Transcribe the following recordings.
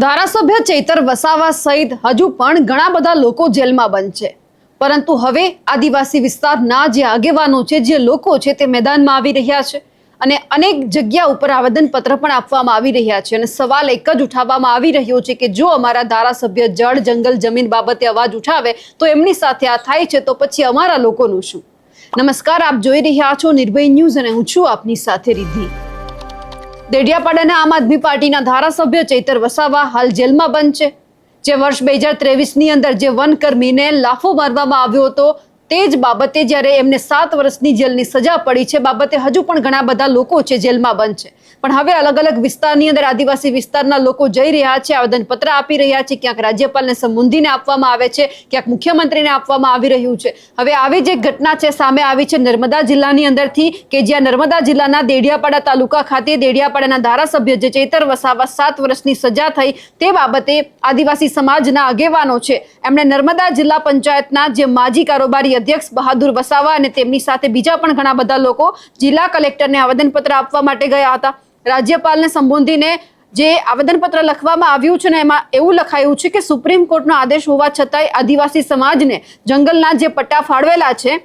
ધારાસભ્ય ચૈતર વસાવા સહિત હજુ પણ ઘણા બધા લોકો જેલમાં બંધ છે, પરંતુ હવે આદિવાસી વિસ્તારના જે આગેવાનો છે, જે લોકો છે, તે મેદાનમાં આવી રહ્યા છે અને અનેક જગ્યા ઉપર આવેદનપત્ર પણ આપવામાં આવી રહ્યા છે અને સવાલ એક જ ઉઠાવવામાં આવી રહ્યો છે કે જો અમારા ધારાસભ્ય જળ જંગલ જમીન બાબતે અવાજ ઉઠાવે તો એમની સાથે આ થાય છે, તો પછી અમારા લોકોનું શું? નમસ્કાર, આપ જોઈ રહ્યા છો નિર્ભય ન્યૂઝ અને હું છું આપની સાથે રિદ્ધિ। દેડિયાપાડાના આમ આદમી પાર્ટીના ધારાસભ્ય ચૈતર વસાવા હાલ જેલમાં બંધ છે। જે વર્ષ 2023ની અંદર જે વનકર્મીને લાફો મારવામાં આવ્યો હતો તે જ બાબતે જ્યારે એમને 7 વર્ષની જેલની સજા પડી છે, બાબતે હજુ પણ ઘણા બધા લોકો છે જેલમાં બંધ છે। પણ હવે અલગ અલગ વિસ્તારની અંદર આદિવાસી વિસ્તારના લોકો જઈ રહ્યા છે, આવેદનપત્ર આપી રહ્યા છે, ક્યાંક રાજ્યપાલને સંબોધીને આપવામાં આવે છે, ક્યાંક મુખ્યમંત્રીને આપવામાં આવી રહ્યું છે। હવે આવી જે ઘટના છે સામે આવી છે નર્મદા જિલ્લાની અંદરથી કે જ્યાં નર્મદા જિલ્લાના દેડિયાપાડા તાલુકા ખાતે દેડિયાપાડાના ધારાસભ્ય જે ચૈતર વસાવા 7 વર્ષની સજા થઈ તે બાબતે આદિવાસી સમાજના આગેવાનો છે એમણે નર્મદા જિલ્લા પંચાયતના જે માજી કારોબારી અધ્યક્ષ બહાદુર વસાવા અને તેમની સાથે બીજા પણ ઘણા બધા લોકો જિલ્લા કલેક્ટરને આવેદનપત્ર આપવા માટે ગયા હતા। રાજ્યપાલને સંબોધીને જે આવેદનપત્ર લખવામાં આવ્યું છે ને એમાં એવું લખાયું છે કે સુપ્રીમ કોર્ટનો આદેશ હોવા છતાંય આદિવાસી સમાજને જંગલના જે પટ્ટા ફાળવેલા છે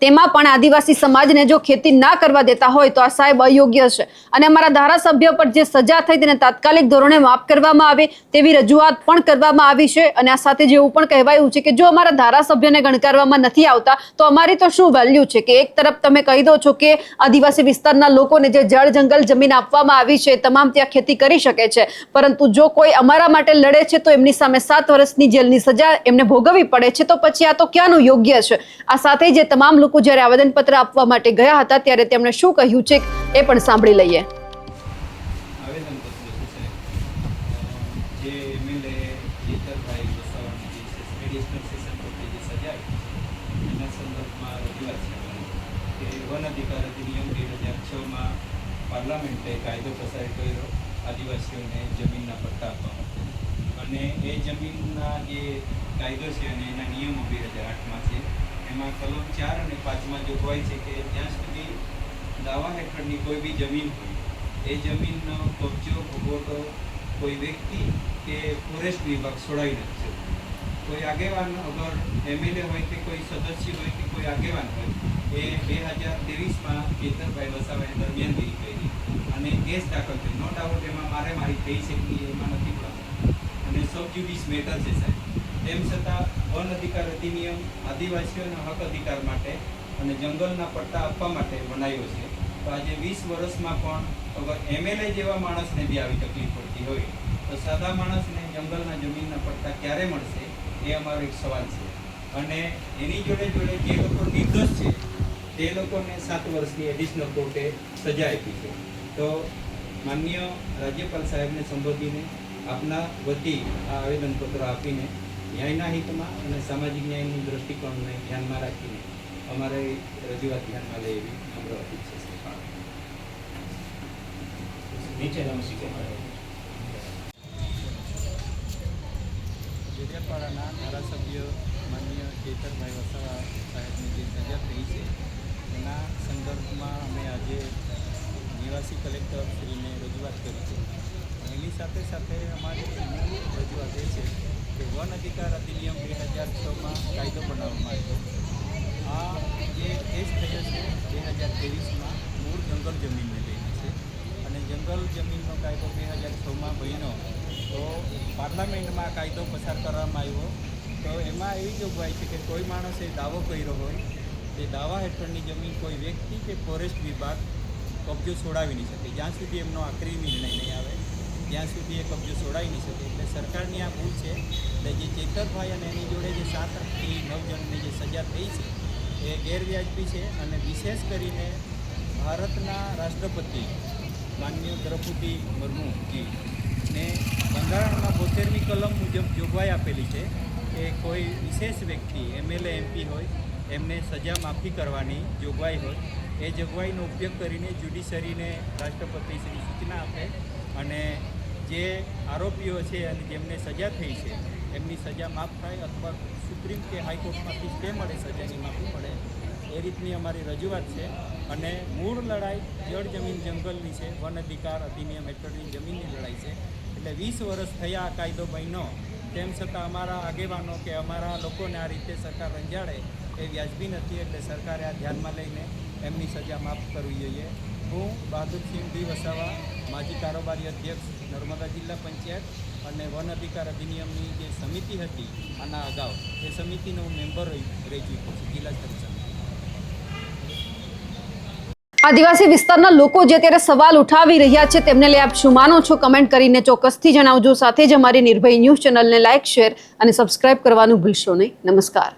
તેમાં પણ આદિવાસી સમાજને જો ખેતી ના કરવા દેતા હોય તો આ સાહેબ અયોગ્ય છે અને અમારા ધારાસભ્ય પર જે સજા થઈ તેને તાત્કાલિક ધોરણે માફ કરવામાં આવે તેવી રજૂઆત પણ કરવામાં આવી છે। અને આ સાથે જે એવું પણ કહેવાયું છે કે જો અમારા ધારાસભ્યને ગણકારવામાં નથી આવતા તો અમારી તો શું વેલ્યુ છે કે એક તરફ તમે કહી દો છો કે આદિવાસી વિસ્તારના લોકોને જે જળ જંગલ જમીન આપવામાં આવી છે તમામ ત્યાં ખેતી કરી શકે છે, પરંતુ જો કોઈ અમારા માટે લડે છે તો એમની સામે 7 વર્ષની જેલની સજા એમને ભોગવવી પડે છે, તો પછી આ તો ક્યાંનું યોગ્ય છે? આ સાથે જે તમામ લોકો જ્યારે આવેદનપત્ર આપવા માટે ગયા હતા ત્યારે તેમણે શું કહ્યું છે એ પણ સાંભળી લઈએ। વન અધિકાર અધિનિયમ 2006માં પાર્લામેન્ટે કાયદો પસાર કર્યો આદિવાસીઓને જમીનના પટ્ટા આપવા માટે, અને એ જમીનના જે કાયદો છે અને એના નિયમો 2008માં છે એમાં કલમ 4 અને 5માં જોગવાઈ છે કે જ્યાં સુધી દાવા હેઠળની કોઈ બી જમીન હોય એ જમીનનો કબજો ભોગવતો કોઈ વ્યક્તિ કે ફોરેસ્ટ વિભાગ છોડાવી નથી શકતો। કોઈ આગેવાન અગર એમએલએ હોય કે કોઈ સદસ્ય હોય કે કોઈ આગેવાન હોય એ 2023માં ચૈતરભાઈ વસાવાએ દરમિયાનગીરી કરી અને કેસ દાખલ કર્યો। નો ડાઉટ એમાં મારી થઈ શકતી એમાં નથી પડતું અને સબ જ્યુડિસ મેટર છે સાહેબ, તેમ છતાં વન અધિકાર અધિનિયમ આદિવાસીઓના હક અધિકાર માટે અને જંગલના પટ્ટા આપવા માટે બનાવ્યો છે। તો આજે 20 વર્ષમાં પણ અગર એમએલએ જેવા માણસને બી આવી તકલીફ પડતી હોય તો સાદા માણસને જંગલના જમીનના પટ્ટા ક્યારે મળશે એ અમારો એક સવાલ છે। અને એની જોડે જોડે જે લોકો નિર્દોષ છે તે લોકોને 7 વર્ષની એડિશનલ કોર્ટે સજા આપી છે। તો માનનીય રાજ્યપાલ સાહેબને સંબોધીને આપના વતી આ આવેદનપત્ર આપીને ન્યાયના હિતમાં અને સામાજિક ન્યાયની દૃષ્ટિકોણને ધ્યાનમાં રાખીને અમારે રજૂઆત ધ્યાનમાં લે એવી નમ્ર અપીલ છે। દેડિયાપાડાના ધારાસભ્ય માનનીય ચૈતરભાઈ વસાવા સાહેબની જે સજા થઈ છે એના સંદર્ભમાં અમે આજે નિવાસી કલેક્ટર શ્રીને રજૂઆત કરી છે। એની સાથે સાથે અમારી રજૂઆત એ છે કે વન અધિકાર અધિનિયમ 2006માં કાયદો બનાવવામાં આવ્યો। આ જે કેસ થયો છે 2023માં મૂળ જંગલ જમીનને લઈને છે અને જંગલ જમીનનો કાયદો 2006માં બન્યો તો પાર્લામેન્ટમાં કાયદો પસાર કરવામાં આવ્યો તો એમાં એવી જોગવાઈ છે કે કોઈ માણસે દાવો કર્યો હોય તે દાવા હેઠળની જમીન કોઈ વ્યક્તિ કે ફોરેસ્ટ વિભાગ કબજો છોડાવી નહીં શકે, જ્યાં સુધી એમનો આખરી નિર્ણય નહીં આવે ત્યાં સુધી એ કબજો છોડાવી નહીં શકે। એટલે સરકારની આ ભૂલ છે। એટલે જે ચૈતરભાઈ અને એની જોડે જે 7 થી 9 જણની જે સજા થઈ છે એ ગેરવ્યાજબી છે અને વિશેષ કરીને ભારતના રાષ્ટ્રપતિ માનનીય દ્રૌપદી મુર્મુજી ને બંધારણમાં 72મી કલમ મુજબ જોગવાઈ આપેલી છે કે કોઈ વિશેષ વ્યક્તિ એમએલએ એમપી હોય એમને સજા માફી કરવાની જોગવાઈ હોય, એ જોગવાઈનો ઉપયોગ કરીને જ્યુડિશરીને રાષ્ટ્રપતિ શ્રી સૂચના આપે અને જે આરોપીઓ છે અને જેમને સજા થઈ છે એમની સજા માફ થાય અથવા સુપ્રીમ કે હાઈકોર્ટમાંથી સ્ટે મળે, સજાની માફી મળે એ રીતની અમારી રજૂઆત છે। અને મૂળ લડાઈ જળ જમીન જંગલની છે, વન અધિકાર અધિનિયમ હેઠળની જમીનની લડાઈ છે। એટલે 20 વર્ષ થયા આ કાયદો બન્યો, તેમ છતાં અમારા આગેવાનો કે અમારા લોકોને આ રીતે સરકાર રંજાડે એ વ્યાજબી નથી. એટલે સરકારે આ ધ્યાનમાં લઈને એમની સજા માફ કરવી જોઈએ. હું બહાદુરસિંહ ડી વસાવા, માજી કારોબારી અધ્યક્ષ નર્મદા જિલ્લા પંચાયત અને વન અધિકાર અધિનિયમની જે સમિતિ હતી આના અગાઉ, એ સમિતિનો હું મેમ્બર રહી ચૂક્યો છું, જિલ્લા સ્તરની સમિતિ. આદિવાસી વિસ્તારના લોકો જે અત્યારે સવાલ ઉઠાવી રહ્યા છે તેમને લઈ આપ શું માનો છો? કમેન્ટ કરીને ચોક્કસથી જણાવજો. સાથે જ અમારી નિર્ભય ન્યૂઝ ચેનલને લાઇક, શેર અને સબસ્ક્રાઇબ કરવાનું ભૂલશો નહીં. નમસ્કાર.